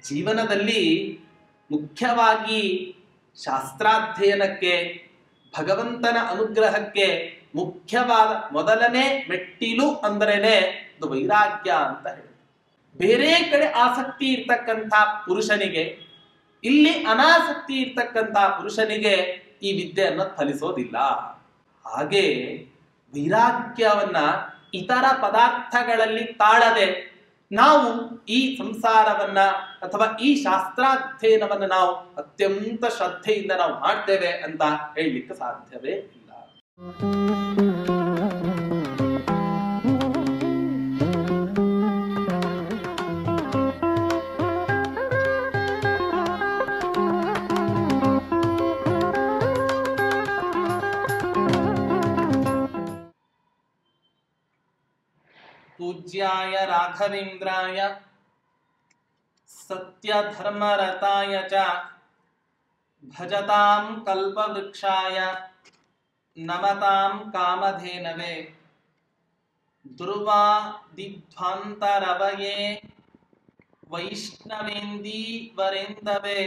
ಜೀವನದಲ್ಲಿ ಮುಖ್ಯವಾಗಿ ಶಾಸ್ತ್ರಾಧ್ಯಯನಕ್ಕೆ, ಭಗವಂತನ ಅನುಗ್ರಹಕ್ಕೆ ಮುಖ್ಯವಾದ ಮೊದಲನೇ ಮೆಟ್ಟಿಲು ಅಂದ್ರೇನೆ ಅದು ವೈರಾಗ್ಯ ಅಂತ ಹೇಳಿ. ಬೇರೆ ಕಡೆ ಆಸಕ್ತಿ ಇರ್ತಕ್ಕಂಥ ಪುರುಷನಿಗೆ, ಇಲ್ಲಿ ಅನಾಸಕ್ತಿ ಇರ್ತಕ್ಕಂಥ ಪುರುಷನಿಗೆ ಈ ವಿದ್ಯೆಯನ್ನು ಫಲಿಸೋದಿಲ್ಲ. ಹಾಗೆ ವೈರಾಗ್ಯವನ್ನ ಇತರ ಪದಾರ್ಥಗಳಲ್ಲಿ ತಾಳದೆ ನಾವು ಈ ಸಂಸಾರವನ್ನ ಅಥವಾ ಈ ಶಾಸ್ತ್ರಾಧ್ಯಯನವನ್ನ ನಾವು ಅತ್ಯಂತ ಶ್ರದ್ಧೆಯಿಂದ ನಾವು ಮಾಡ್ತೇವೆ ಅಂತ ಹೇಳಲಿಕ್ಕೆ ಸಾಧ್ಯವೇ ಇಲ್ಲ. पूज्याय राघवेन्द्राय सत्यधर्मरताय च भजतां कल्पवृक्षाय नमतां कामधेनवे दुर्वादिध्वान्तरवये वैष्णवेन्दीवरेन्दवे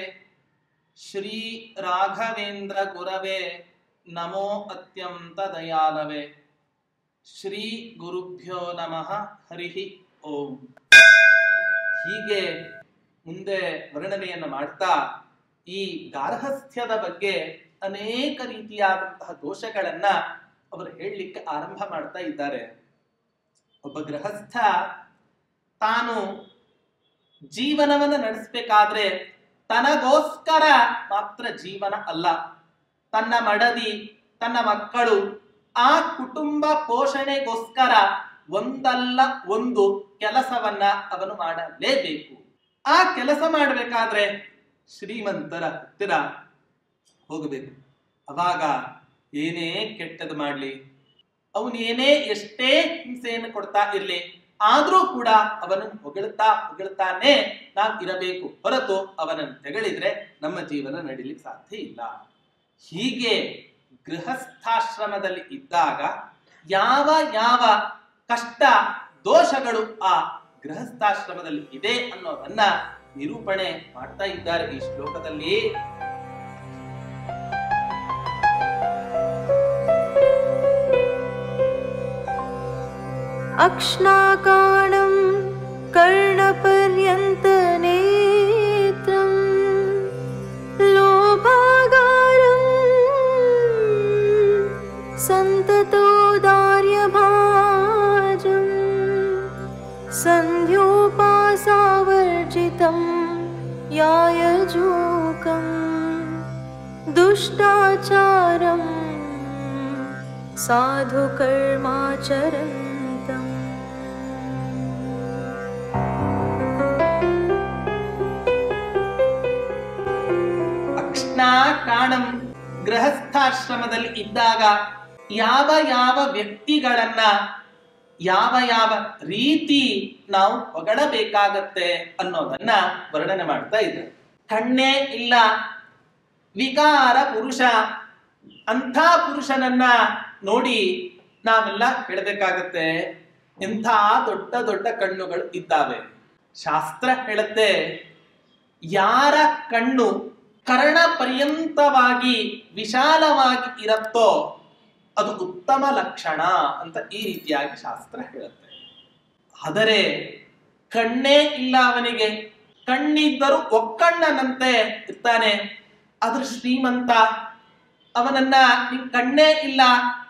श्री राघवेन्द्र गुरवे नमो अत्यन्तदयालवे. ಶ್ರೀ ಗುರುಭ್ಯೋ ನಮಃ ಹರಿಹಿ ಓಂ. ಹೀಗೆ ಮುಂದೆ ವರ್ಣನೆಯನ್ನು ಮಾಡ್ತಾ ಈ ಗಾರ್ಹಸ್ಥ್ಯದ ಬಗ್ಗೆ ಅನೇಕ ರೀತಿಯಾದಂತಹ ದೋಷಗಳನ್ನ ಅವರು ಹೇಳಲಿಕ್ಕೆ ಆರಂಭ ಮಾಡ್ತಾ ಇದ್ದಾರೆ. ಒಬ್ಬ ಗೃಹಸ್ಥ ತಾನು ಜೀವನವನ್ನು ನಡೆಸಬೇಕಾದ್ರೆ ತನಗೋಸ್ಕರ ಮಾತ್ರ ಜೀವನ ಅಲ್ಲ, ತನ್ನ ಮಡದಿ, ತನ್ನ ಮಕ್ಕಳು, ಆ ಕುಟುಂಬ ಪೋಷಣೆಗೋಸ್ಕರ ಒಂದಲ್ಲ ಒಂದು ಕೆಲಸವನ್ನ ಅವನು ಮಾಡಲೇಬೇಕು. ಆ ಕೆಲಸ ಮಾಡಬೇಕಾದ್ರೆ ಶ್ರೀಮಂತರ ಹತ್ತಿರ ಹೋಗಬೇಕು. ಅವಾಗ ಏನೇ ಕೆಟ್ಟದ್ದು ಮಾಡ್ಲಿ, ಅವನೇನೇ ಎಷ್ಟೇ ಹಿಂಸೆಯನ್ನು ಕೊಡ್ತಾ ಇರ್ಲಿ, ಆದ್ರೂ ಕೂಡ ಅವನನ್ನು ಹೊಗಳ್ತಾನೆ ನಾವು ಇರಬೇಕು ಹೊರತು ಅವನನ್ನು ತೆಗಳಿದ್ರೆ ನಮ್ಮ ಜೀವನ ನಡೀಲಿಕ್ಕೆ ಸಾಧ್ಯ ಇಲ್ಲ. ಹೀಗೆ ಗೃಹಸ್ಥಾಶ್ರಮದಲ್ಲಿ ಇದ್ದಾಗ ಯಾವ ಯಾವ ಕಷ್ಟ ದೋಷಗಳು ಆ ಗೃಹಸ್ಥಾಶ್ರಮದಲ್ಲಿ ಇದೆ ಅನ್ನೋದನ್ನ ನಿರೂಪಣೆ ಮಾಡ್ತಾ ಇದ್ದಾರೆ ಈ ಶ್ಲೋಕದಲ್ಲಿ. ಅಕ್ಷ್ಣಾಕಾಣಂ ಕರ್ಣಪರ್ಯಂತ ನೇತ್ರಂ ಲೋಭಾಗಾರಂ ಸಂತತೋದಾರ್ಯಭಾಜಂ ಸಂಧ್ಯೋಪಾಸಾವರ್ಜಿತಂ ಯಾಯಜೂಕಂ ದುಷ್ಟಾಚಾರಂ ಸಾಧುಕರ್ಮಾಚರಂತಂ. ಕಾಣಂ ಗೃಹಸ್ಥಾಶ್ರಮದಲ್ಲಿ ಇದ್ದಾಗ ಯಾವ ಯಾವ ವ್ಯಕ್ತಿಗಳನ್ನ ಯಾವ ಯಾವ ರೀತಿ ನಾವು ಹೊಗಳಬೇಕಾಗತ್ತೆ ಅನ್ನೋದನ್ನ ವರ್ಣನೆ ಮಾಡ್ತಾ ಇದ್ರು. ಕಣ್ಣೇ ಇಲ್ಲ, ವಿಕಾರ ಪುರುಷ, ಅಂಥ ಪುರುಷನನ್ನ ನೋಡಿ ನಾವೆಲ್ಲ ಹೇಳಬೇಕಾಗತ್ತೆ, ಎಂಥ ದೊಡ್ಡ ದೊಡ್ಡ ಕಣ್ಣುಗಳು ಇದ್ದಾವೆ. ಶಾಸ್ತ್ರ ಹೇಳುತ್ತೆ, ಯಾರ ಕಣ್ಣು ಕರ್ಣ ಪರ್ಯಂತವಾಗಿ ವಿಶಾಲವಾಗಿ ಇರತ್ತೋ ಅದು ಉತ್ತಮ ಲಕ್ಷಣ ಅಂತ ಈ ರೀತಿಯಾಗಿ ಶಾಸ್ತ್ರ ಹೇಳುತ್ತೆ. ಆದರೆ ಕಣ್ಣೇ ಇಲ್ಲ ಅವನಿಗೆ, ಕಣ್ಣಿದ್ದರೂ ಒಕ್ಕಣ್ಣನಂತೆ ಇರ್ತಾನೆ, ಅದ್ರ ಶ್ರೀಮಂತ, ಅವನನ್ನ ನಿನ್ ಕಣ್ಣೇ ಇಲ್ಲ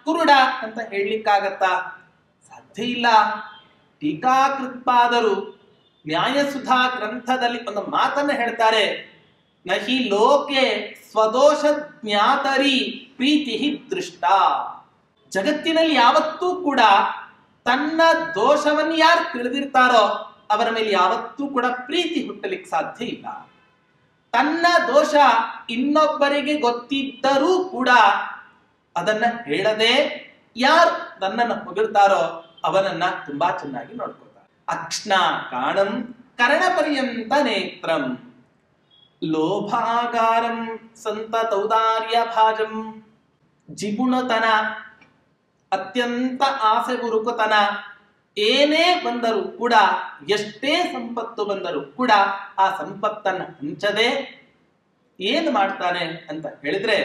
ಕುರುಡ ಅಂತ ಹೇಳಲಿಕ್ಕಾಗತ್ತಾ? ಸಾಧ್ಯ ಇಲ್ಲ. ಟೀಕಾಕೃತ್ಪಾದರು ನ್ಯಾಯಸುಧಾ ಗ್ರಂಥದಲ್ಲಿ ಒಂದು ಮಾತನ್ನ ಹೇಳ್ತಾರೆ, ನಹಿ ಲೋಕೆ ಸ್ವದೋಷ ಜ್ಞಾತರಿ ಪ್ರೀತಿ ದೃಷ್ಟ. ಜಗತ್ತಿನಲ್ಲಿ ಯಾವತ್ತೂ ಕೂಡ ತನ್ನ ದೋಷವನ್ನು ಯಾರು ತಿಳಿದಿರ್ತಾರೋ ಅವರ ಮೇಲೆ ಯಾವತ್ತೂ ಕೂಡ ಪ್ರೀತಿ ಹುಟ್ಟಲಿಕ್ಕೆ ಸಾಧ್ಯ ಇಲ್ಲ. ತನ್ನ ದೋಷ ಇನ್ನೊಬ್ಬರಿಗೆ ಗೊತ್ತಿದ್ದರೂ ಕೂಡ ಅದನ್ನ ಹೇಳದೆ ಯಾರು ನನ್ನನ್ನು ಹೊಗಳ್ತಾರೋ ಅವನನ್ನ ತುಂಬಾ ಚೆನ್ನಾಗಿ ನೋಡ್ಕೊಳ್ತಾರೆ. ಅಕ್ಷ್ಣ ಕಾಣಂ ಕರ್ಣಪರ್ಯಂತ ನೇತ್ರಂ ಲೋಭಾಗಾರಂ ಸಂತತೌದಾರ್ಯ ಭಾಜಂ. ಜಿಗುಣತನ, ಅತ್ಯಂತ ಆಸೆ ಬುರುಕುತನ, ಏನೇ ಬಂದರೂ ಕೂಡ, ಎಷ್ಟೇ ಸಂಪತ್ತು ಬಂದರೂ ಕೂಡ ಆ ಸಂಪತ್ತನ್ನು ಹಂಚದೆ ಏನು ಮಾಡ್ತಾನೆ ಅಂತ ಹೇಳಿದ್ರೆ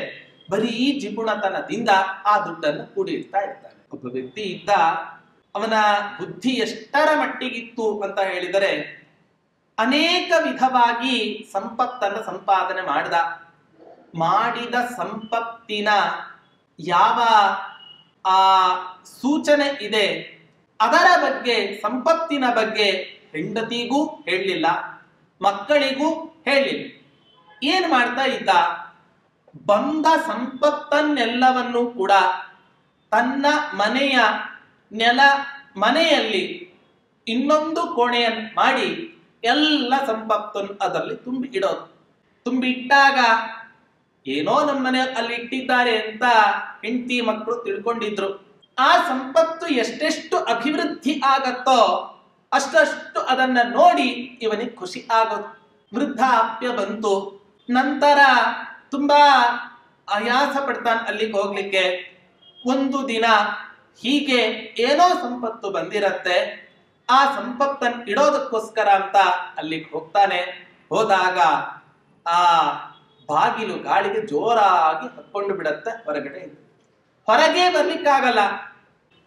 ಬರೀ ಜಿಪುಣತನದಿಂದ ಆ ದುಡ್ಡನ್ನು ಕೂಡಿಡ್ತಾ ಇರ್ತಾನೆ. ಒಬ್ಬ ವ್ಯಕ್ತಿ ಇದ್ದ, ಅವನ ಬುದ್ಧಿ ಎಷ್ಟರ ಮಟ್ಟಿಗಿತ್ತು ಅಂತ ಹೇಳಿದರೆ ಅನೇಕ ವಿಧವಾಗಿ ಸಂಪತ್ತನ್ನು ಸಂಪಾದನೆ ಮಾಡಿದ ಸಂಪತ್ತಿನ ಯಾವ ಆ ಸೂಚನೆ ಇದೆ ಅದರ ಬಗ್ಗೆ, ಸಂಪತ್ತಿನ ಬಗ್ಗೆ ಹೆಂಡತಿಗೂ ಹೇಳಲಿಲ್ಲ, ಮಕ್ಕಳಿಗೂ ಹೇಳಲಿಲ್ಲ. ಏನ್ ಮಾಡ್ತಾ ಇದ್ದ, ಬಂದ ಸಂಪತ್ತನ್ನೆಲ್ಲವನ್ನೂ ಕೂಡ ತನ್ನ ಮನೆಯಲ್ಲಿ ಇನ್ನೊಂದು ಕೋಣೆಯನ್ನು ಮಾಡಿ ಎಲ್ಲ ಸಂಪತ್ತನ್ನು ಅದರಲ್ಲಿ ತುಂಬಿ ಇಟ್ಟಾಗ ಏನೋ ನಮ್ಮನೆ ಅಲ್ಲಿ ಇಟ್ಟಿದ್ದಾರೆ ಅಂತ ಹೆಂಡತಿ ಮಕ್ಕಳು ತಿಳ್ಕೊಂಡಿದ್ರು. ಆ ಸಂಪತ್ತು ಎಷ್ಟೆಷ್ಟು ಅಭಿವೃದ್ಧಿ ಆಗತ್ತೋ ಅಷ್ಟಷ್ಟು ಅದನ್ನ ನೋಡಿ ಇವನಿಗೆ ಖುಷಿ ಆಗೋದು. ವೃದ್ಧಾಪ್ಯ ಬಂತು, ನಂತರ ತುಂಬಾ ಆಯಾಸ ಪಡ್ತಾನೆ ಅಲ್ಲಿಗೆ ಹೋಗ್ಲಿಕ್ಕೆ. ಒಂದು ದಿನ ಹೀಗೆ ಏನೋ ಸಂಪತ್ತು ಬಂದಿರತ್ತೆ, ಆ ಸಂಪತ್ತನ್ನು ಇಡೋದಕ್ಕೋಸ್ಕರ ಅಂತ ಅಲ್ಲಿಗೆ ಹೋಗ್ತಾನೆ. ಹೋದಾಗ ಆ ಬಾಗಿಲು ಗಾಳಿಗೆ ಜೋರಾಗಿ ಹತ್ಕೊಂಡು ಬಿಡತ್ತೆ. ಹೊರಗೆ ಬರ್ಲಿಕ್ಕಾಗಲ್ಲ.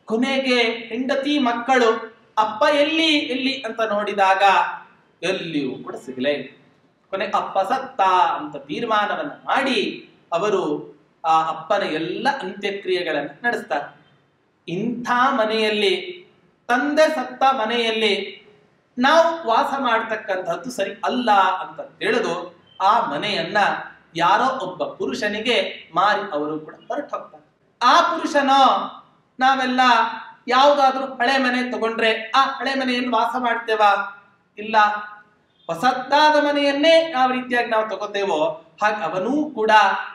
ಕೊನೆಗೆ ಹೆಂಡತಿ ಮಕ್ಕಳು ಅಪ್ಪ ಎಲ್ಲಿ ಅಂತ ನೋಡಿದಾಗ ಎಲ್ಲಿಯೂ ಕೂಡ ಸಿಗಲೇ ಇಲ್ಲ. ಕೊನೆ ಅಪ್ಪ ಸತ್ತ ಅಂತ ತೀರ್ಮಾನವನ್ನು ಮಾಡಿ ಅವರು ಆ ಅಪ್ಪನ ಎಲ್ಲ ಅಂತ್ಯಕ್ರಿಯೆಗಳನ್ನು ನಡೆಸ್ತಾರೆ. ಇಂಥ ಮನೆಯಲ್ಲಿ, ತಂದೆ ಸತ್ತ ಮನೆಯಲ್ಲಿ ನಾವು ವಾಸ ಮಾಡತಕ್ಕಂಥದ್ದು ಸರಿ ಅಲ್ಲ ಅಂತ ತಿಳಿದು ಆ ಮನೆಯನ್ನ ಯಾರೋ ಒಬ್ಬ ಪುರುಷನಿಗೆ ಮಾರಿ ಅವರು ಕೂಡ ಹೊರಟು ಹೋಗ್ತಾರೆ. ಆ ಪುರುಷನೋ ನಾವೆಲ್ಲ ಯಾವುದಾದ್ರೂ ಹಳೆ ಮನೆ ತಗೊಂಡ್ರೆ ಆ ಹಳೆ ಮನೆಯಲ್ಲಿ ವಾಸ ಮಾಡ್ತೇವಾ? ಇಲ್ಲ. ಹೊಸದಾದ ಮನೆಯನ್ನೇ ಯಾವ ರೀತಿಯಾಗಿ ನಾವು ತಗೋತೇವೋ ಹಾಗೆ ಅವನೂ ಕೂಡ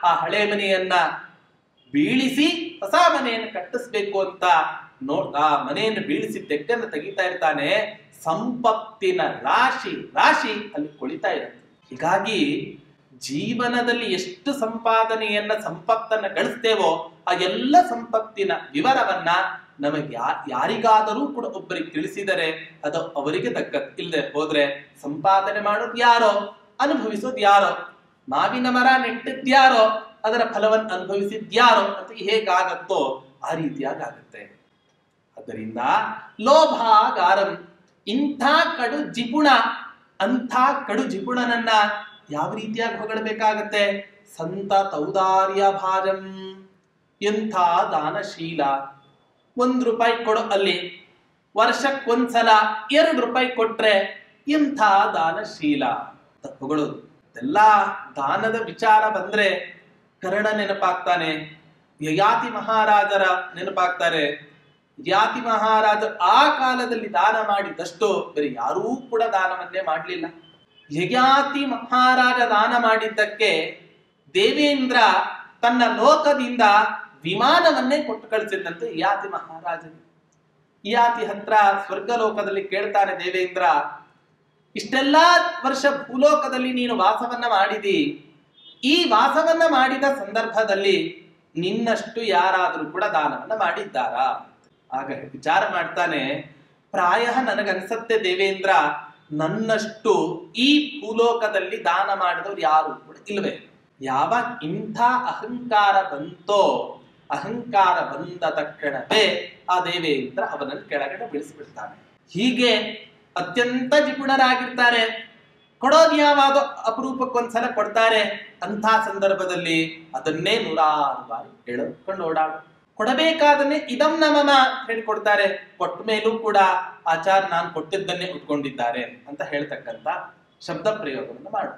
ಆ ಹಳೆ ಮನೆಯನ್ನ ಬೀಳಿಸಿ ಹೊಸ ಮನೆಯನ್ನು ಕಟ್ಟಿಸ್ಬೇಕು ಅಂತ ಆ ಮನೆಯನ್ನು ಬೀಳಿಸಿ ತೆಕ್ಕನ್ನು ತೆಗಿತಾ ಇರ್ತಾನೆ. ಸಂಪತ್ತಿನ ರಾಶಿ ಅಲ್ಲಿ ಕೊಳಿತಾ ಇರುತ್ತೆ. ಹೀಗಾಗಿ ಜೀವನದಲ್ಲಿ ಎಷ್ಟು ಸಂಪತ್ತನ್ನ ಗಳಿಸ್ತೇವೋ ಆ ಎಲ್ಲ ಸಂಪತ್ತಿನ ವಿವರವನ್ನ ನಮಗೆ ಯಾರಿಗಾದರೂ ಕೂಡ ಒಬ್ಬರಿಗೆ ತಿಳಿಸಿದರೆ ಅದು ಅವರಿಗೆ ತಕ್ಕದ್ದು. ಇಲ್ಲದೆ ಹೋದ್ರೆ ಸಂಪಾದನೆ ಮಾಡೋದು ಯಾರೋ, ಅನುಭವಿಸೋದು ಯಾರೋ, ಮಾವಿನ ಮರ ನೆಟ್ಟಿದ್ಯಾರೋ ಅದರ ಫಲವನ್ನು ಅನುಭವಿಸಿದ್ಯಾರೋ ಅಂತ ಹೇಗಾಗತ್ತೋ ಆ ರೀತಿಯಾಗಿ ಆಗುತ್ತೆ. ಆದ್ದರಿಂದ ಲೋಭಾಗಾರಂ, ಇಂಥ ಕಡು ಜಿಪುಣ, ಅಂಥ ಕಡು ಜಿಪುಣನನ್ನ ಯಾವ ರೀತಿಯಾಗಿ ಹೊಗಳಬೇಕಾಗತ್ತೆ? ಸಂತ ತೌದಾರ್ಯ ಭಾಜಂ, ಎಂಥ ದಾನಶೀಲ. ₹1 ಕೊಡೋ ಅಲ್ಲಿ ವರ್ಷಕ್ಕೊಂದ್ಸಲ ₹2 ಕೊಟ್ರೆ ಎಂಥ ದಾನಶೀಲ ಅಂತ ಹೊಗಳೋದು. ಎಲ್ಲ ದಾನದ ವಿಚಾರ ಬಂದ್ರೆ ಕರ್ಣ ನೆನಪಾಗ್ತಾನೆ, ಯಯಾತಿ ಮಹಾರಾಜರ ನೆನಪಾಗ್ತಾರೆ. ಯಯಾತಿ ಮಹಾರಾಜ ಆ ಕಾಲದಲ್ಲಿ ದಾನ ಮಾಡಿದಷ್ಟು ಬೇರೆ ಯಾರೂ ಕೂಡ ದಾನವನ್ನೇ ಮಾಡಲಿಲ್ಲ. ಯಯಾತಿ ಮಹಾರಾಜ ದಾನ ಮಾಡಿದ್ದಕ್ಕೆ ದೇವೇಂದ್ರ ತನ್ನ ಲೋಕದಿಂದ ವಿಮಾನವನ್ನೇ ಕೊಟ್ಟು ಕಳಿಸಿದಂತೆ ಯಯಾತಿ ಮಹಾರಾಜನಿಗೆ. ಯಯಾತಿ ಹತ್ರ ಸ್ವರ್ಗಲೋಕದಲ್ಲಿ ಕೇಳ್ತಾನೆ ದೇವೇಂದ್ರ, ಇಷ್ಟೆಲ್ಲ ವರ್ಷ ಭೂಲೋಕದಲ್ಲಿ ನೀನು ವಾಸವನ್ನ ಮಾಡಿದಿ, ಈ ವಾಸವನ್ನ ಮಾಡಿದ ಸಂದರ್ಭದಲ್ಲಿ ನಿನ್ನಷ್ಟು ಯಾರಾದರೂ ಕೂಡ ದಾನವನ್ನ ಮಾಡಿದ್ದಾರಾ? ಆಗ ವಿಚಾರ ಮಾಡ್ತಾನೆ, ಪ್ರಾಯ ನನಗನ್ಸತ್ತೆ ದೇವೇಂದ್ರ, ನನ್ನಷ್ಟು ಈ ಭೂಲೋಕದಲ್ಲಿ ದಾನ ಮಾಡಿದವರು ಯಾರು ಕೂಡ ಇಲ್ವೇ. ಯಾವಾಗ ಇಂಥ ಅಹಂಕಾರ ಬಂತೋ, ಅಹಂಕಾರ ಬಂದ ತಕ್ಷಣವೇ ಆ ದೇವೇಂದ್ರ ಅವನನ್ನು ಕೆಳಗಡೆ ಬೀಳಿಸಿಬಿಡ್ತಾನೆ. ಹೀಗೆ ಅತ್ಯಂತ ಜಿಪುಣರಾಗಿರ್ತಾರೆ. ಕೊಡೋದು ಯಾವಾಗ ಅಪರೂಪಕ್ಕೊಂದ್ಸಲ ಕೊಡ್ತಾರೆ. ಅಂಥ ಸಂದರ್ಭದಲ್ಲಿ ಅದನ್ನೇ 106 ಬಾರಿ ಹೇಳ್ಕೊಂಡು ಓಡಾಡು. ಕೊಡಬೇಕಾದನ್ನೇ ಇದಂ ನಮನ ಹೇಳಿಕೊಡ್ತಾರೆ. ಕೊಟ್ಟ ಮೇಲೂ ಕೂಡ ಆಚಾರ ನಾನು ಕೊಟ್ಟಿದ್ದನ್ನೇ ಉಟ್ಕೊಂಡಿದ್ದಾರೆ ಅಂತ ಹೇಳ್ತಕ್ಕಂಥ ಶಬ್ದ ಪ್ರಯೋಗವನ್ನು ಮಾಡು.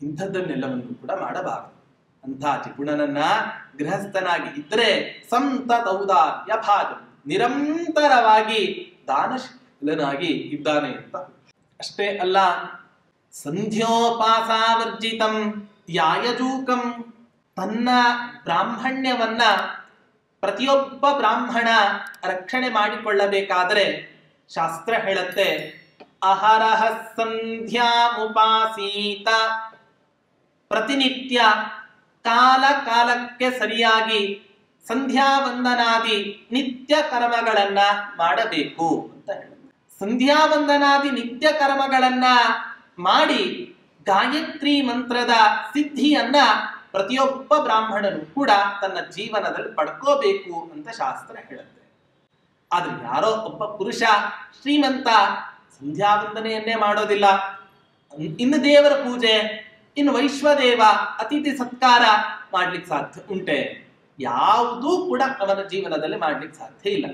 ಇಂಥದ್ದನ್ನೆಲ್ಲವನ್ನು ಕೂಡ ಮಾಡಬಾರದು. ಅಂಥ ಜಿಪುಣನನ್ನ ಗೃಹಸ್ಥನಾಗಿ ಇದ್ರೆ ಸಂತ ಔದಾರ್ಯ ಭಾಗ, ನಿರಂತರವಾಗಿ ದಾನಶೀಲನಾಗಿ ಇದ್ದಾನೆ ಅಂತ. ಅಷ್ಟೇ ಅಲ್ಲ, ಸಂಧ್ಯೋಪಾಸಾವರ್ಜಿತಂ ಯಾಯಜೂಕಂ, ತನ್ನ ಬ್ರಾಹ್ಮಣ್ಯವನ್ನ ಪ್ರತಿಯೊಬ್ಬ ಬ್ರಾಹ್ಮಣ ರಕ್ಷಣೆ ಮಾಡಿಕೊಳ್ಳಬೇಕಾದರೆ ಶಾಸ್ತ್ರ ಹೇಳುತ್ತೆ, ಅಹರಹ ಸಂಧ್ಯಾಮುಪಾಸೀತ, ಪ್ರತಿನಿತ್ಯ ಕಾಲ ಕಾಲಕ್ಕೆ ಸರಿಯಾಗಿ ಸಂಧ್ಯಾ ವಂದನಾದಿ ನಿತ್ಯ ಕರ್ಮಗಳನ್ನ ಮಾಡಬೇಕು ಅಂತ ಸಂಧ್ಯಾವಂದನಾದಿ ನಿತ್ಯ ಕರ್ಮಗಳನ್ನ ಮಾಡಿ ಗಾಯತ್ರಿ ಮಂತ್ರದ ಸಿದ್ಧಿಯನ್ನ ಪ್ರತಿಯೊಬ್ಬ ಬ್ರಾಹ್ಮಣನು ಕೂಡ ತನ್ನ ಜೀವನದಲ್ಲಿ ಪಡ್ಕೋಬೇಕು ಅಂತ ಶಾಸ್ತ್ರ ಹೇಳುತ್ತೆ. ಆದ್ರೆ ಯಾರೋ ಒಬ್ಬ ಪುರುಷ ಶ್ರೀಮಂತ ಸಂಧ್ಯಾವಂದನೆಯನ್ನೇ ಮಾಡೋದಿಲ್ಲ, ಇನ್ನು ದೇವರ ಪೂಜೆ, ಇನ್ನು ವೈಶ್ವದೇವ ಅತಿಥಿ ಸತ್ಕಾರ ಮಾಡ್ಲಿಕ್ಕೆ ಸಾಧ್ಯ ಉಂಟೆ? ಯಾವುದೂ ಕೂಡ ಅವನ ಜೀವನದಲ್ಲಿ ಮಾಡ್ಲಿಕ್ಕೆ ಸಾಧ್ಯ ಇಲ್ಲ.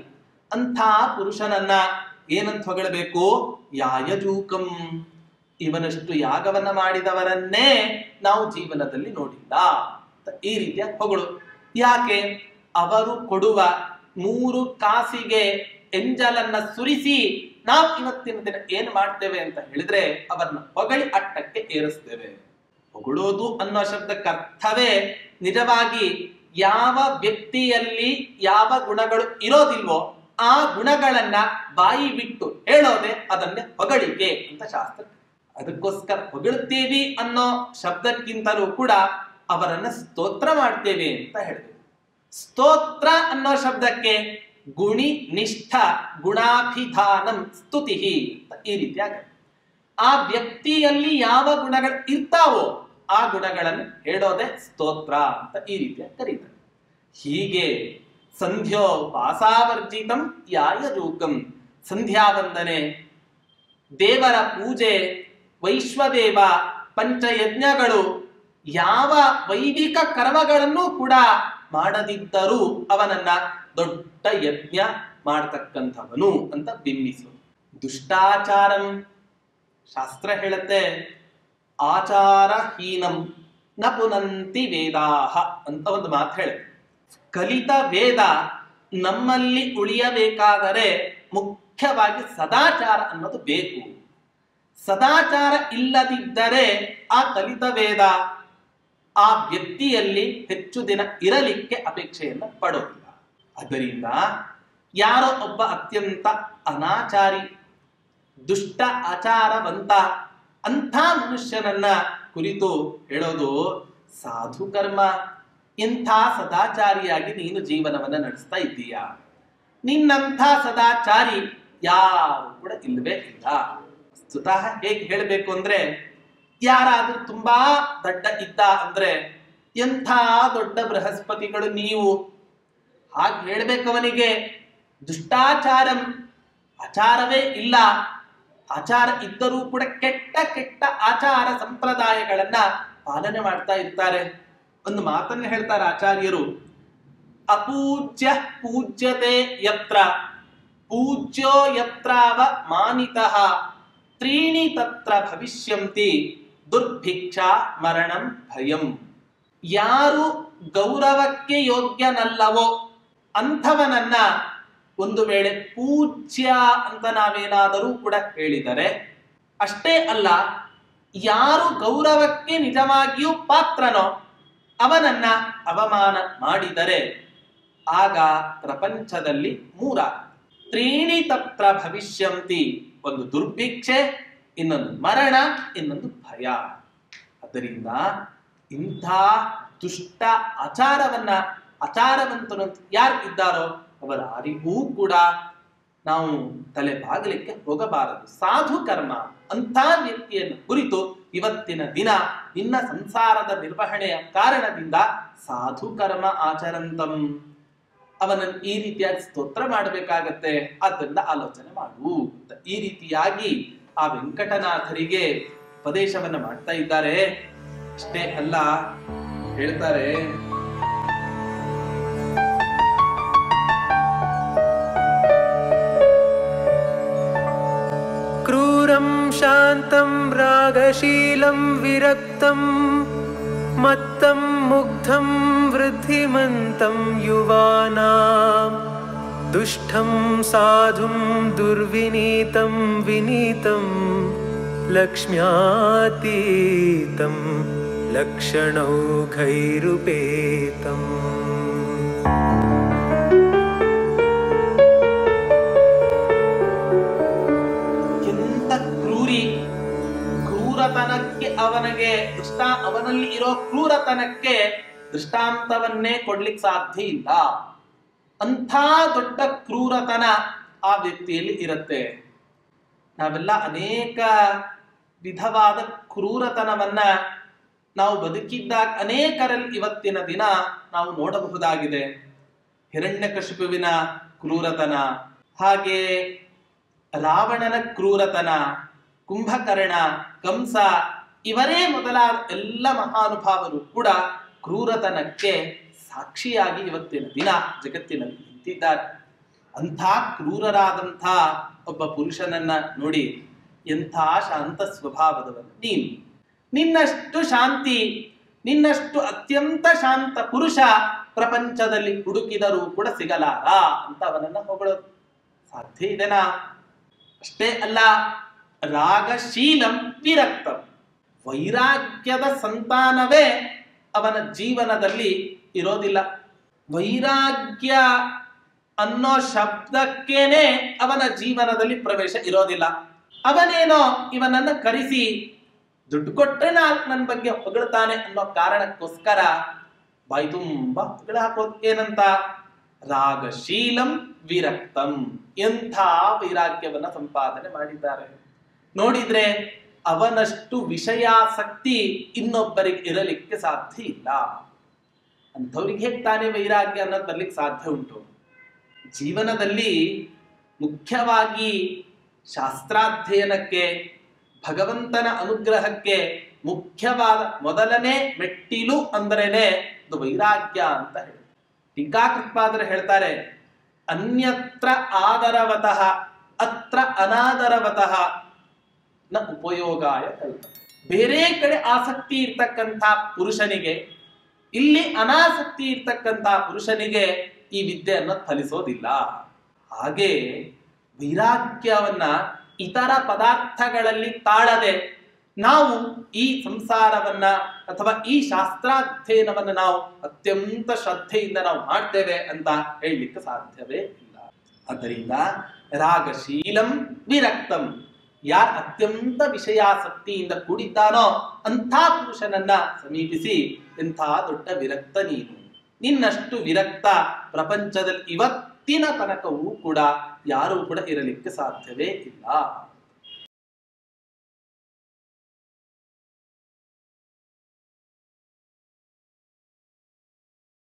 ಅಂಥ ಪುರುಷನನ್ನ ಏನಂತ ಹೊಗಳಬೇಕು? ಯಾಯಜೂಕಂ. ಇವನಷ್ಟು ಯಾಗವನ್ನ ಮಾಡಿದವರನ್ನೇ ನಾವು ಜೀವನದಲ್ಲಿ ನೋಡಿಲ್ಲ. ಈ ರೀತಿಯ ಹೊಗಳು. ಯಾಕೆ? ಅವರು ಕೊಡುವ 3 ಕಾಸಿಗೆ ಎಂಜಲನ್ನ ಸುರಿಸಿ ನಾವು ಇವತ್ತಿನ ದಿನ ಏನ್ ಮಾಡ್ತೇವೆ ಅಂತ ಹೇಳಿದ್ರೆ ಅವರನ್ನ ಹೊಗಳಿ ಅಟ್ಟಕ್ಕೆ ಏರಿಸ್ತೇವೆ. ಹೊಗಳೋದು ಅನ್ನೋ ಶಬ್ದಕ್ಕೆ ಅರ್ಥವೇ ನಿಜವಾಗಿ ಯಾವ ವ್ಯಕ್ತಿಯಲ್ಲಿ ಯಾವ ಗುಣಗಳು ಇರೋದಿಲ್ವೋ ಆ ಗುಣಗಳನ್ನ ಬಾಯಿ ಬಿಟ್ಟು ಹೇಳೋದೆ ಅದನ್ನೇ ಹೊಗಳಿಕೆ ಅಂತ ಶಾಸ್ತ್ರ. ಅದಕ್ಕೋಸ್ಕರ ಹೊಗಳ್ತೇವಿ ಅನ್ನೋ ಶಬ್ದಕ್ಕಿಂತಲೂ ಕೂಡ ಅವರನ್ನ ಸ್ತೋತ್ರ ಮಾಡ್ತೇವೆ ಅಂತ ಹೇಳಿದೆ. ಸ್ತೋತ್ರ ಅನ್ನೋ ಶಬ್ದಕ್ಕೆ ಗುಣಿ ನಿಷ್ಠ ಗುಣಾಭಿಧಾನಂ ಸ್ತುತಿ ಅಂತ ಈ ರೀತಿಯಾಗುತ್ತೆ. ಆ ವ್ಯಕ್ತಿಯಲ್ಲಿ ಯಾವ ಗುಣಗಳು ಇರ್ತಾವೋ ಆ ಗುಣಗಳನ್ನು ಹೇಳೋದೆ ಸ್ತೋತ್ರ ಅಂತ ಈ ರೀತಿಯಾಗಿ ಕರೀತಾರೆ. ಹೀಗೆ ಸಂಧ್ಯೋ ವಾಸಾವರ್ಜಿತಂ ಯಾಯಜೂಕಂ. ಸಂಧ್ಯಾವಂದನೆ, ದೇವರ ಪೂಜೆ, ವೈಶ್ವದೇವ, ಪಂಚಯಜ್ಞಗಳು, ಯಾವ ವೈದಿಕ ಕರ್ಮಗಳನ್ನು ಕೂಡ ಮಾಡದಿದ್ದರೂ ಅವನನ್ನ ದೊಡ್ಡ ಯಜ್ಞ ಮಾಡತಕ್ಕಂಥವನು ಅಂತ ಬಿಂಬಿಸು. ದುಷ್ಟಾಚಾರಂ ಶಾಸ್ತ್ರ ಹೇಳುತ್ತೆ, ಆಚಾರಹೀನಂ ನ ಪುನಂತಿ ವೇದಾಹ ಅಂತ ಒಂದು ಮಾತು ಹೇಳುತ್ತೆ. ಕಲಿತ ವೇದ ನಮ್ಮಲ್ಲಿ ಉಳಿಯಬೇಕಾದರೆ ಮುಖ್ಯವಾಗಿ ಸದಾಚಾರ ಅನ್ನೋದು ಬೇಕು. ಸದಾಚಾರ ಇಲ್ಲದಿದ್ದರೆ ಆ ಕಲಿತ ವೇದ ಆ ವ್ಯಕ್ತಿಯಲ್ಲಿ ಹೆಚ್ಚು ದಿನ ಇರಲಿಕ್ಕೆ ಅಪೇಕ್ಷೆಯನ್ನು ಪಡೋದಿಲ್ಲ. ಆದ್ದರಿಂದ ಯಾರೋ ಒಬ್ಬ ಅತ್ಯಂತ ಅನಾಚಾರಿ, ದುಷ್ಟ ಆಚಾರವಂತ ಅಂಥ ಮನುಷ್ಯನನ್ನ ಕುರಿತು ಹೇಳೋದು ಸಾಧು ಕರ್ಮ. ಇಂಥ ಸದಾಚಾರಿಯಾಗಿ ನೀನು ಜೀವನವನ್ನ ನಡೆಸ್ತಾ ಇದ್ದೀಯಾ? ನಿನ್ನಂಥ ಸದಾಚಾರಿ ಯಾರು ಕೂಡ ಇಲ್ಲವೇ ಇಲ್ಲ. ಸ್ವತಃ ಹೇಗೆ ಹೇಳಬೇಕು ಅಂದ್ರೆ, ಯಾರಾದ್ರೂ ತುಂಬಾ ದಡ್ಡ ಇದ್ದ ಅಂದ್ರೆ ಎಂಥ ದೊಡ್ಡ ಬೃಹಸ್ಪತಿಗಳು ನೀವು, ಹಾಗೆ ಹೇಳ್ಬೇಕು ಅವನಿಗೆ. ದುಷ್ಟಾಚಾರಂ, ಆಚಾರವೇ ಇಲ್ಲ. ಆಚಾರ ಇದ್ದರೂ ಕೂಡ ಕೆಟ್ಟ ಕೆಟ್ಟ ಆಚಾರ ಸಂಪ್ರದಾಯಗಳನ್ನ ಪಾಲನೆ ಮಾಡ್ತಾ ಇರ್ತಾರೆ. ಒಂದು ಮಾತನ್ನು ಹೇಳ್ತಾರೆ ಆಚಾರ್ಯರು, ಅಪೂಜ್ಯ ಪೂಜ್ಯತೆ ಯತ್ರ ಪೂಜ್ಯೋ ಯತ್ರಾವ ಮಾನಿತಃ ತ್ರೀಣಿ ತತ್ರ ಭವಿಷ್ಯಂತಿ ದುರ್ಭಿಕ್ಷಾ ಮರಣಂ ಭಯಂ. ಯಾರು ಗೌರವಕ್ಕೆ ಯೋಗ್ಯನಲ್ಲವೋ ಅಂಥವನನ್ನ ಒಂದು ವೇಳೆ ಪೂಜ್ಯ ಅಂತ ನಾವೇನಾದರೂ ಕೂಡ ಹೇಳಿದರೆ, ಅಷ್ಟೇ ಅಲ್ಲ, ಯಾರು ಗೌರವಕ್ಕೆ ನಿಜವಾಗಿಯೂ ಪಾತ್ರನೋ ಅವನನ್ನ ಅವಮಾನ ಮಾಡಿದರೆ ಆಗ ಪ್ರಪಂಚದಲ್ಲಿ 3 ತ್ರೀಣಿ ತತ್ರ ಭವಿಷ್ಯಂತಿ. ಒಂದು ದುರ್ಭಿಕ್ಷೆ, ಇನ್ನೊಂದು ಮರಣ, ಇನ್ನೊಂದು ಭಯ. ಆದ್ದರಿಂದ ಇಂಥ ದುಷ್ಟ ಆಚಾರವಂತನು ಯಾರು ಇದ್ದಾರೋ ಅವರ ಯಾರಿಗೂ ಕೂಡ ನಾವು ತಲೆ ಬಾಗಲಿಕ್ಕೆ ಹೋಗಬಾರದು. ಸಾಧು ಕರ್ಮ ಅಂಥ ವ್ಯಕ್ತಿಯನ್ನು ಕುರಿತು ಇವತ್ತಿನ ದಿನ ನಿನ್ನ ಸಂಸಾರದ ನಿರ್ವಹಣೆಯ ಕಾರಣದಿಂದ ಸಾಧು ಕರ್ಮ ಆಚರಂತಂ, ಅವನನ್ನು ಈ ರೀತಿಯಾಗಿ ಸ್ತೋತ್ರ ಮಾಡಬೇಕಾಗತ್ತೆ. ಆದ್ದರಿಂದ ಆಲೋಚನೆ ಮಾಡು ಅಂತ ಈ ರೀತಿಯಾಗಿ ಆ ವೆಂಕಟನಾಥರಿಗೆ ಉಪದೇಶವನ್ನ ಮಾಡ್ತಾ ಇದ್ದಾರೆ. ಅಷ್ಟೇ ಅಲ್ಲ, ಹೇಳ್ತಾರೆ, ಕ್ರೂರಂ ಶಾಂತಂ ರಾಗಶೀಲಂ ವಿರಕ್ತಂ ಮತ್ತಂ ಮುಗ್ಧಂ ವೃದ್ಧಿಮಂತಂ ಯುವಾನಾಂ ದುಷ್ಟಂ ಸಾಧುಂ ದುರ್ವಿನೀತಂ ವಿನೀತಂ ಲಕ್ಷ್ಮ್ಯಾತೀತಂ ಲಕ್ಷಣೌಘೈರುಪೇತಂ. ಕ್ರೂರತನಕ್ಕೆ ಅವನಲ್ಲಿ ಇರೋ ಕ್ರೂರತನಕ್ಕೆ ದೃಷ್ಟಾಂತವನ್ನೇ ಕೊಡ್ಲಿಕ್ಕೆ ಸಾಧ್ಯ ಇಲ್ಲ. ಅಂಥ ದೊಡ್ಡ ಕ್ರೂರತನ ಆ ವ್ಯಕ್ತಿಯಲ್ಲಿ ಇರುತ್ತೆ. ನಾವೆಲ್ಲ ಅನೇಕ ವಿಧವಾದ ಕ್ರೂರತನವನ್ನ ನಾವು ಬದುಕಿದ್ದಾಗ ಅನೇಕರಲ್ಲಿ ಇವತ್ತಿನ ದಿನ ನಾವು ನೋಡಬಹುದಾಗಿದೆ. ಹಿರಣ್ಯಕಶಿಪುವಿನ ಕ್ರೂರತನ, ಹಾಗೆ ರಾವಣನ ಕ್ರೂರತನ, ಕುಂಭಕರ್ಣ, ಕಂಸ, ಇವರೇ ಮೊದಲಾದ ಎಲ್ಲ ಮಹಾನುಭಾವರು ಕೂಡ ಕ್ರೂರತನಕ್ಕೆ ಸಾಕ್ಷಿಯಾಗಿ ಇವತ್ತಿನ ದಿನ ಜಗತ್ತಿನಲ್ಲಿ ನಿಂತಿದ್ದಾರೆ. ಅಂಥ ಕ್ರೂರರಾದಂಥ ಒಬ್ಬ ಪುರುಷನನ್ನ ನೋಡಿ, ಎಂಥ ಶಾಂತ ಸ್ವಭಾವದವನು ನೀನು, ನಿನ್ನಷ್ಟು ಶಾಂತಿ, ನಿನ್ನಷ್ಟು ಅತ್ಯಂತ ಶಾಂತ ಪುರುಷ ಪ್ರಪಂಚದಲ್ಲಿ ಹುಡುಕಿದರೂ ಕೂಡ ಸಿಗಲಾರ ಅಂತ ಅವನನ್ನ ಹೊಗಳೋದು ಸಾಧ್ಯ ಇದೆನಾ? ಅಷ್ಟೇ ಅಲ್ಲ, ರಾಗಶೀಲಂ ವಿರಕ್ತಂ, ವೈರಾಗ್ಯದ ಸಂತಾನವೇ ಅವನ ಜೀವನದಲ್ಲಿ ಇರೋದಿಲ್ಲ. ವೈರಾಗ್ಯ ಅನ್ನೋ ಶಬ್ದಕ್ಕೇನೆ ಅವನ ಜೀವನದಲ್ಲಿ ಪ್ರವೇಶ ಇರೋದಿಲ್ಲ. ಅವನೇನೋ ಇವನನ್ನ ಕರೆಸಿ ದುಡ್ಡು ಕೊಟ್ರೆ ನನ್ನ ಬಗ್ಗೆ ಹೊಗಳ್ತಾನೆ ಅನ್ನೋ ಕಾರಣಕ್ಕೋಸ್ಕರ ಬಾಯಿ ತುಂಬ ಹೊಗಳ ಹಾಕೋದು. ಏನಂತ? ರಾಗಶೀಲಂ ವಿರಕ್ತಂ, ಎಂಥ ವೈರಾಗ್ಯವನ್ನ ಸಂಪಾದನೆ ಮಾಡಿದ್ದಾರೆ ನೋಡಿದ್ರೆ. ಅವನಷ್ಟು ವಿಷಯಾಸಕ್ತಿ ಇನ್ನೊಬ್ಬರಿಗೆ ಇರಲಿಕ್ಕೆ ಸಾಧ್ಯ ಇಲ್ಲ. ಅಂಥವ್ರಿಗೆ ಹೇಗೆ ತಾನೇ ವೈರಾಗ್ಯ ಅನ್ನೋದು ಬರ್ಲಿಕ್ಕೆ ಸಾಧ್ಯ ಉಂಟು? ಜೀವನದಲ್ಲಿ ಮುಖ್ಯವಾಗಿ ಶಾಸ್ತ್ರಾಧ್ಯಯನಕ್ಕೆ, ಭಗವಂತನ ಅನುಗ್ರಹಕ್ಕೆ ಮುಖ್ಯವಾದ ಮೊದಲನೇ ಮೆಟ್ಟಿಲು ಅಂದ್ರೇನೆ ಅದು ವೈರಾಗ್ಯ ಅಂತ ಹೇಳಿ. ಟೀಕಾಕೃತ್ಪಾದರು ಹೇಳ್ತಾರೆ, ಅನ್ಯತ್ರ ಆದರವತಃ ಅತ್ರ ಅನಾದರವತಃ ನ ಉಪಯೋಗಾಯ ಕಲ್ಪ. ಬೇರೆ ಕಡೆ ಆಸಕ್ತಿ ಇರ್ತಕ್ಕಂಥ ಪುರುಷನಿಗೆ, ಇಲ್ಲಿ ಅನಾಸಕ್ತಿ ಇರ್ತಕ್ಕಂಥ ಪುರುಷನಿಗೆ ಈ ವಿದ್ಯೆ ಅನ್ನೋದು ಫಲಿಸೋದಿಲ್ಲ. ಹಾಗೆ ವೈರಾಗ್ಯವನ್ನ ಇತರ ಪದಾರ್ಥಗಳಲ್ಲಿ ತಾಳದೆ ನಾವು ಈ ಸಂಸಾರವನ್ನ ಅಥವಾ ಈ ಶಾಸ್ತ್ರಾಧ್ಯಯನವನ್ನ ನಾವು ಅತ್ಯಂತ ಶ್ರದ್ಧೆಯಿಂದ ನಾವು ಮಾಡ್ತೇವೆ ಅಂತ ಹೇಳಲಿಕ್ಕೆ ಸಾಧ್ಯವೇ ಇಲ್ಲ. ಆದ್ದರಿಂದ ರಾಗಶೀಲಂ ವಿರಕ್ತಂ, ಯಾರು ಅತ್ಯಂತ ವಿಷಯಾಸಕ್ತಿಯಿಂದ ಕೂಡಿದ್ದಾನೋ ಅಂಥ ಪುರುಷನನ್ನ ಸಮೀಪಿಸಿ, ಎಂಥ ದೊಡ್ಡ ವಿರಕ್ತ ನೀನು, ನಿನ್ನಷ್ಟು ವಿರಕ್ತ ಪ್ರಪಂಚದಲ್ಲಿ ಇವತ್ತಿನ ತನಕವೂ ಕೂಡ ಯಾರೂ ಕೂಡ ಇರಲಿಕ್ಕೆ ಸಾಧ್ಯವೇ ಇಲ್ಲ.